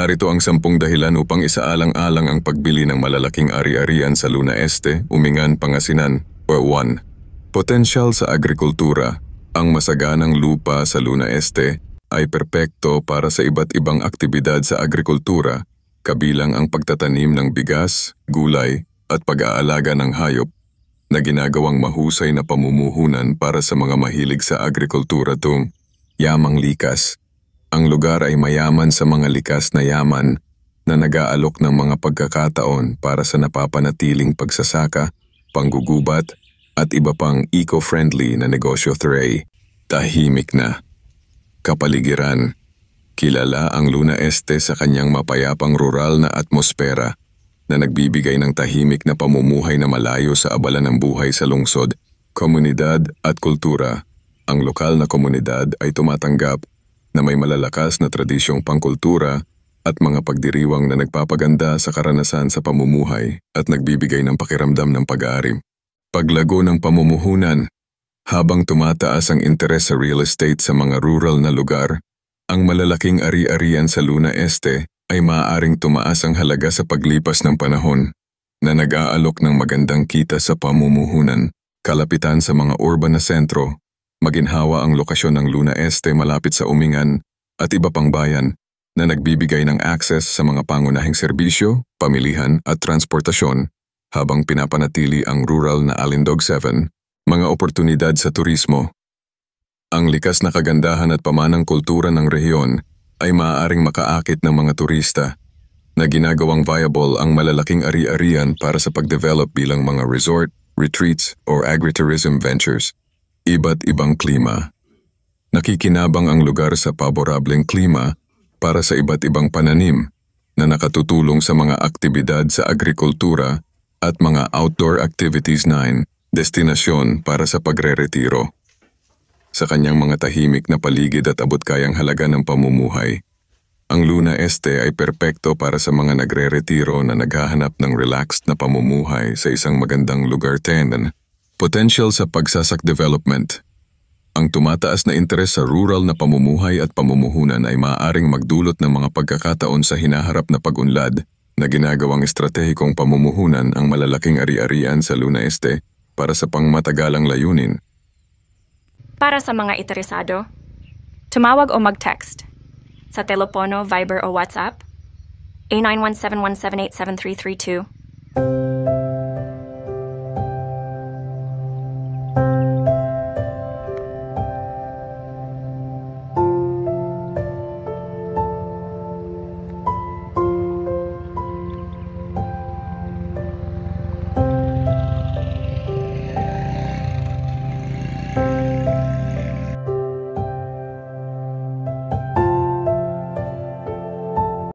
Narito ang 10 dahilan upang isaalang-alang ang pagbili ng malalaking ari-arian sa Luna Este, Umingan, Pangasinan. 1. Potensyal sa agrikultura. Ang masaganang lupa sa Luna Este ay perpekto para sa iba't ibang aktibidad sa agrikultura, kabilang ang pagtatanim ng bigas, gulay at pag-aalaga ng hayop na ginagawang mahusay na pamumuhunan para sa mga mahilig sa agrikultura tung yamang likas. Ang lugar ay mayaman sa mga likas na yaman na nag-aalok ng mga pagkakataon para sa napapanatiling pagsasaka, panggugubat at iba pang eco-friendly na negosyo. 3. Tahimik na kapaligiran. Kilala ang Luna Este sa kanyang mapayapang rural na atmosfera na nagbibigay ng tahimik na pamumuhay na malayo sa abala ng buhay sa lungsod, komunidad at kultura. Ang lokal na komunidad ay tumatanggap na may malalakas na tradisyong pangkultura at mga pagdiriwang na nagpapaganda sa karanasan sa pamumuhay at nagbibigay ng pakiramdam ng pag-aari. Paglago ng pamumuhunan. Habang tumataas ang interes sa real estate sa mga rural na lugar, ang malalaking ari-arian sa Luna Este ay maaaring tumaas ang halaga sa paglipas ng panahon na nag-aalok ng magandang kita sa pamumuhunan. Kalapitan sa mga urban na sentro, maginhawa ang lokasyon ng Luna Este malapit sa Umingan at iba pang bayan na nagbibigay ng access sa mga pangunahing serbisyo, pamilihan at transportasyon habang pinapanatili ang rural na Alindog 7, mga oportunidad sa turismo. Ang likas na kagandahan at pamanang kultura ng rehiyon ay maaaring makaakit ng mga turista na ginagawang viable ang malalaking ari-arian para sa pagdevelop bilang mga resort, retreats o agritourism ventures. Iba't ibang klima. Nakikinabang ang lugar sa paborableng klima para sa iba't ibang pananim na nakatutulong sa mga aktibidad sa agrikultura at mga outdoor activities. 9. Destinasyon para sa pagre-retiro. Sa kanyang mga tahimik na paligid at abot-kayang halaga ng pamumuhay, ang Luna Este ay perpekto para sa mga nagre-retiro na naghahanap ng relaxed na pamumuhay sa isang magandang lugar. 10. Potential sa pagsasak development. Ang tumataas na interes sa rural na pamumuhay at pamumuhunan ay maaaring magdulot ng mga pagkakataon sa hinaharap na pag-unlad na ginagawang estratehikong pamumuhunan ang malalaking ari-arian sa Luna Este para sa pangmatagalang layunin. Para sa mga interesado, tumawag o mag-text sa telepono, Viber o WhatsApp A917-178-7332